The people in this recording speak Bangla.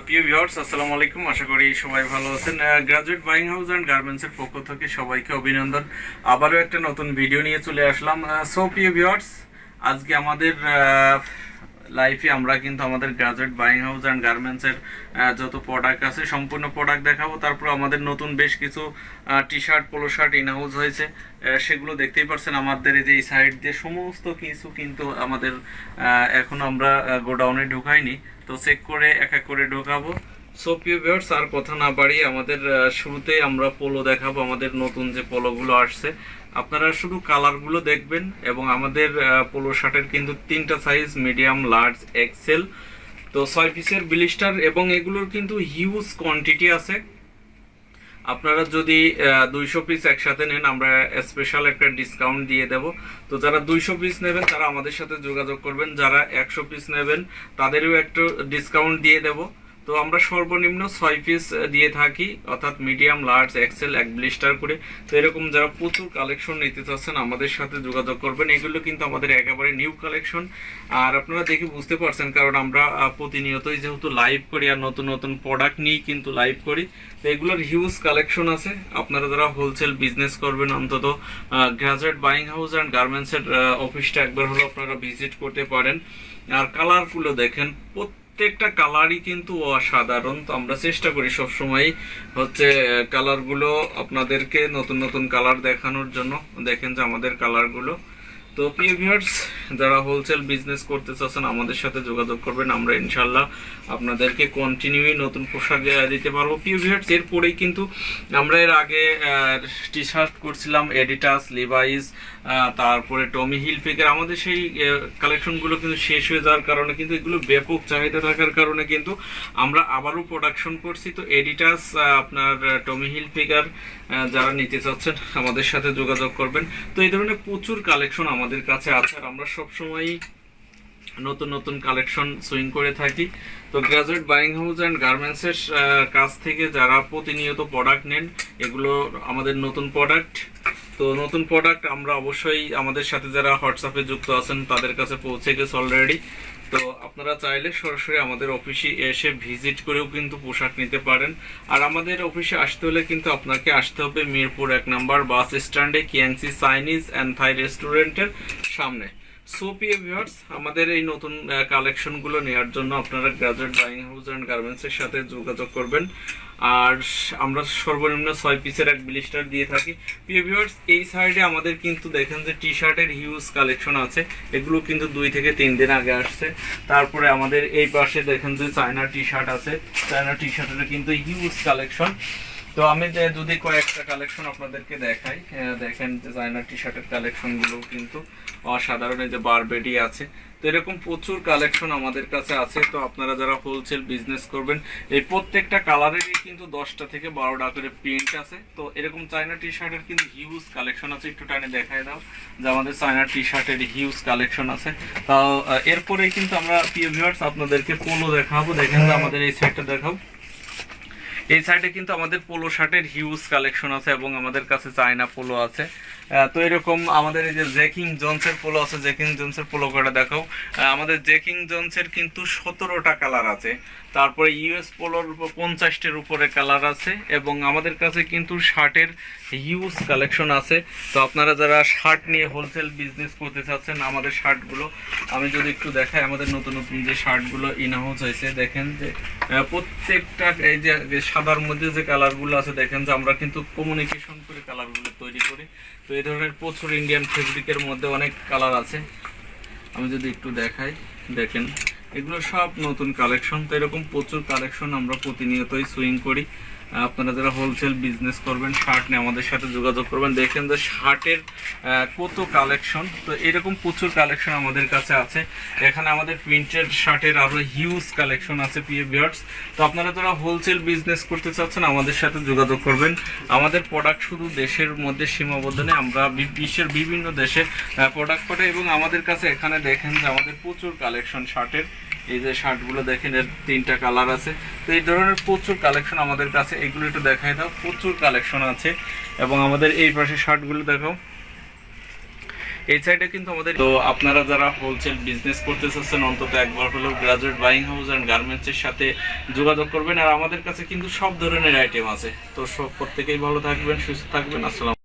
প্রিয় ভিউয়ার্স, আসসালামু আলাইকুম। আশা করি সবাই ভালো আছেন। গ্রাজুয়েট বাইং হাউস অ্যান্ড গার্মেন্টসের পক্ষ থেকে সবাইকে অভিনন্দন। আবারও একটা নতুন ভিডিও নিয়ে চলে আসলাম। সো প্রিয় ভিউয়ার্স, আজকে আমাদের লাইফে আমরা কিন্তু আমাদের গ্রাজুয়েট বাইং হাউস অ্যান্ড গার্মেন্টসের যত প্রোডাক্ট আছে সম্পূর্ণ প্রোডাক্ট দেখাবো। তারপর আমাদের নতুন বেশ কিছু T shirt, polo shirt in house হয়েছে, সেগুলো দেখতেই পারছেন। আমাদের এই যে এই সাইড দিয়ে সমস্ত কিছু কিন্তু আমাদের এখন আমরা গোডাউনে ঢুকাইনি, তো চেক করে এক এক করে ঢোকাবো। সো প্রিয় ভিউয়ার্স, আর কথা না বাড়িয়ে আমাদের শুরুতেই আমরা পোলো দেখাবো। আমাদের নতুন যে পোলোগুলো আসছে, আপনারা শুধু কালারগুলো দেখবেন। এবং আমাদের পোলো শার্টের কিন্তু 3টা সাইজ, মিডিয়াম, লার্জ, এক্সেল, তো 6 পিসের ব্লিস্টার, এবং এগুলোর কিন্তু হিউজ কোয়ান্টিটি আছে। আপনারা যদি 200 পিস একসাথে নেন, আমরা স্পেশাল একটা ডিসকাউন্ট দিয়ে দেব। তো যারা 200 পিস নেবেন তারা আমাদের সাথে যোগাযোগ করবেন, যারা 100 পিস নেবেন তাদেরও একটু ডিসকাউন্ট দিয়ে দেব। তো আমরা সর্বনিম্ন 6 পিস দিয়ে থাকি, অর্থাৎ মিডিয়াম, লার্জ, এক্সেল, এক ব্লিস্টার করে। তো এরকম যারা প্রচুর কালেকশন নিতে চাচ্ছেন আমাদের সাথে যোগাযোগ করবেন। এগুলো কিন্তু আমাদের একেবারে নিউ কালেকশন, আর আপনারা দেখে বুঝতে পারছেন, কারণ আমরা প্রতিনিয়তই যেহেতু লাইভ করি আর নতুন নতুন প্রোডাক্ট নিয়েই কিন্তু লাইভ করি। তো এগুলোর হিউজ কালেকশন আছে। আপনারা যারা হোলসেল বিজনেস করবেন, অন্তত গ্রাজুয়েট বাইং হাউস অ্যান্ড গার্মেন্টসের অফিসটা একবার হলো আপনারা ভিজিট করতে পারেন। আর কালারগুলো দেখেন, প্রত্যেকটা কালারই কিন্তু অসাধারণ। তো আমরা চেষ্টা করি সবসময় হচ্ছে কালারগুলো আপনাদেরকে নতুন নতুন কালার দেখানোর জন্য। দেখেন যে আমাদের কালারগুলো। তো প্রিয় ভিউয়ার্স, যারা হোলসেল বিজনেস করতে চাচ্ছেন আমাদের সাথে যোগাযোগ করবেন। আমরা ইনশাল্লাহ আপনাদেরকে কন্টিনিউই নতুন পোশাক দিতে পারবো। প্রিয় ভিউয়ার্স, এরপরেই কিন্তু আমরা এর আগে টি শার্ট করছিলাম এডিটাস, লিভাইস, তারপরে টমি হিলফিগার। আমাদের সেই কালেকশনগুলো কিন্তু শেষ হয়ে যাওয়ার কারণে, কিন্তু এগুলো ব্যাপক চাহিদা থাকার কারণে কিন্তু আমরা আবারও প্রোডাকশন করছি। তো এডিটাস, আপনার টমি হিলফিগার যারা নিতে চাচ্ছেন আমাদের সাথে যোগাযোগ করবেন। তো এই ধরনের প্রচুর কালেকশন আমাদের কাছে আছে, আর আমরা সবসময় নতুন নতুন কালেকশন সুইং করে থাকি। তো গ্রাজুয়েট বাইং হাউস অ্যান্ড গার্মেন্টসের কাছ থেকে যারা প্রতিনিয়ত প্রোডাক্ট নেন, এগুলো আমাদের নতুন প্রোডাক্ট। তো নতুন প্রোডাক্ট আমরা অবশ্যই আমাদের সাথে যারা হোয়াটসঅ্যাপে যুক্ত আছেন তাদের কাছে পৌঁছে গেছে অলরেডি। তো আপনারা চাইলে সরাসরি আমাদের অফিসে এসে ভিজিট করেও কিন্তু পোশাক নিতে পারেন। আর আমাদের অফিসে আসতে হলে কিন্তু আপনাকে আসতে হবে মিরপুর 1 নম্বর বাস স্ট্যান্ডে, কিয়াংসি চাইনিজ অ্যান্ড থাই রেস্টুরেন্টের সামনে। সো প্রিয় ভিউয়ার্স, আমাদের এই নতুন কালেকশনগুলো নেওয়ার জন্য আপনারা গ্রাজুয়েট বাইং হাউস অ্যান্ড গার্মেন্টসের সাথে যোগাযোগ করবেন। আর আমরা সর্বনিম্ন 6 পিসের এক ব্লিস্টার দিয়ে থাকি। প্রিয় ভিউয়ার্স, এই সাইডে আমাদের কিন্তু দেখেন যে টি শার্টের হিউজ কালেকশন আছে। এগুলো কিন্তু 2 থেকে 3 দিন আগে আসছে। তারপরে আমাদের এই পাশে দেখেন যে চায়না টি শার্ট আছে। চায়না টি শার্টের কিন্তু হিউজ কালেকশন। তো আমি যদি কয়েকটা কালেকশন আপনাদেরকে দেখাই, দেখেন যে চায়না টি শার্টের কালেকশনগুলো কিন্তু অসাধারণ। এই যে বারবেডি আছে। তো এরকম প্রচুর কালেকশন আমাদের কাছে আছে। তো আপনারা যারা হোলসেল বিজনেস করবেন, এই প্রত্যেকটা কালারেরই কিন্তু 10টা থেকে 12টা করে প্রিন্ট আছে। তো এরকম চায়না টি শার্টের কিন্তু হিউজ কালেকশন আছে। একটু টাইনে দেখাই দাও যে আমাদের চায়না টি শার্টের হিউজ কালেকশন আছে। তাও এরপরেই কিন্তু আমরা প্রিয় ভিউয়ার্স আপনাদেরকে পোলো দেখাবো। দেখেন যে আমাদের এই সাইডটা দেখাও। এই সাইডে কিন্তু আমাদের পোলো শার্টের হিউজ কালেকশন আছে, এবং আমাদের কাছে চায়না পোলো আছে। তো এরকম আমাদের এই যে জ্যাকিং জোন্সের পোলো আছে। জ্যাকিং জোন্সের পোলো কটা দেখাও। আমাদের জ্যাকিং জোন্সের কিন্তু 17টা কালার আছে। তারপরে ইউএস পোলোর 50টার উপরে কালার আছে, এবং আমাদের কাছে কিন্তু শার্টের হিউজ কালেকশন আছে। তো আপনারা যারা শার্ট নিয়ে হোলসেল বিজনেস করতে চাচ্ছেন, আমাদের শার্টগুলো আমি যদি একটু দেখাই, আমাদের নতুন নতুন যে শার্টগুলো ইন হাউস হয়েছে, দেখেন যে প্রত্যেকটা এই যে সাদার মধ্যে যে কালারগুলো আছে, দেখেন যে আমরা কিন্তু কমিউনিকেশন করে কালারগুলো তৈরি করি। তো এই ধরনের প্রচুর ইন্ডিয়ান ফেব্রিকের মধ্যে অনেক কালার আছে। আমি যদি একটু দেখাই, দেখেন এগুলো সব নতুন কালেকশন। তো এরকম প্রচুর কালেকশন আমরা প্রতিনিয়তই সুইং করি। আপনারা যারা হোলসেল বিজনেস করবেন, শার্ট নিয়ে আমাদের সাথে যোগাযোগ করবেন। দেখেন যে শার্টের কত কালেকশন। তো এরকম প্রচুর কালেকশন আমাদের কাছে আছে। এখানে আমাদের প্রিন্টেড শার্টের আরও হিউজ কালেকশন আছে প্রিয় ভিউয়ার্স। তো আপনারা যারা হোলসেল বিজনেস করতে চাচ্ছেন আমাদের সাথে যোগাযোগ করবেন। আমাদের প্রোডাক্ট শুধু দেশের মধ্যে সীমাবদ্ধ নেই, আমরা বিশ্বের বিভিন্ন দেশে প্রোডাক্ট পাঠাই। এবং আমাদের কাছে এখানে দেখেন যে আমাদের প্রচুর কালেকশন শার্টের। এই যে শার্টগুলো দেখেন, এর 3টা কালার আছে। তো এই ধরনের প্রচুর কালেকশন আমাদের কাছে। এগুলো একটু দেখাই দাও, প্রচুর কালেকশন আছে। এবং আমাদের এই পাশে শার্টগুলো দেখাও। এই সাইডে কিন্তু আমাদের, তো আপনারা যারা হোলসেল বিজনেস করতে চাচ্ছেন অন্তত একবার হলেও গ্রাজুয়েট বাইং হাউস অ্যান্ড গার্মেন্টসের সাথে যোগাযোগ করবেন। আর আমাদের কাছে কিন্তু সব ধরনের আইটেম আছে। তো সব প্রত্যেকেই ভালো থাকবেন, সুস্থ থাকবেন। আসসালাম।